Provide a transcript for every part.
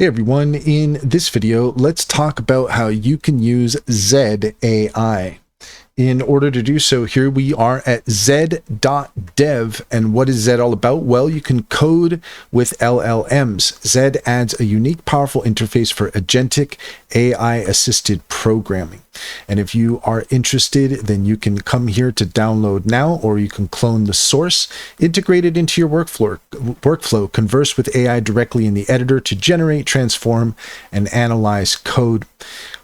Hey everyone, in this video, let's talk about how you can use Zed AI. In order to do so, here we are at zed.dev. And what is Zed all about? Well, you can code with LLMs. Zed adds a unique, powerful interface for agentic AI-assisted programming. And if you are interested, then you can come here to download now, or you can clone the source, integrate it into your workflow, converse with AI directly in the editor to generate, transform, and analyze code.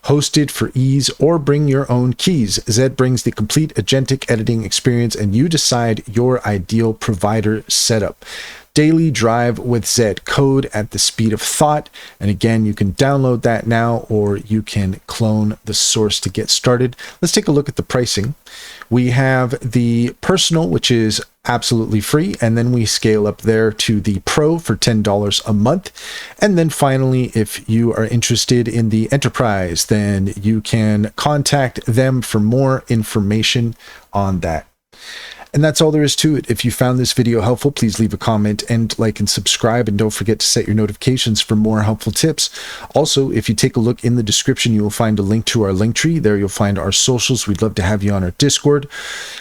Hosted for ease, or bring your own keys. Zed brings the complete agentic editing experience, and you decide your ideal provider setup. Daily Drive with Zed, code at the speed of thought. And again, you can download that now, or you can clone the source to get started. Let's take a look at the pricing. We have the personal, which is absolutely free, and then we scale up there to the pro for $10 a month. And then finally, if you are interested in the enterprise, then you can contact them for more information on that. And that's all there is to it. If you found this video helpful, please leave a comment and like and subscribe, and don't forget to set your notifications for more helpful tips. Also, if you take a look in the description, you will find a link to our Linktree. There you'll find our socials. We'd love to have you on our Discord.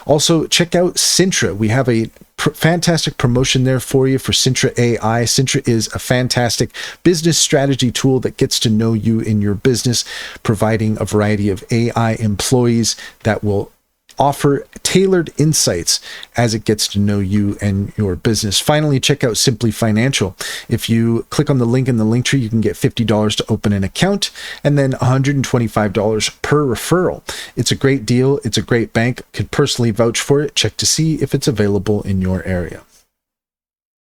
Also, check out Sintra. We have a fantastic promotion there for you for Sintra AI. Sintra is a fantastic business strategy tool that gets to know you in your business, providing a variety of AI employees that will offer tailored insights as it gets to know you and your business. Finally, check out Simply Financial. If you click on the link in the link tree, you can get $50 to open an account and then $125 per referral. It's a great deal. It's a great bank. Could personally vouch for it. Check to see if it's available in your area.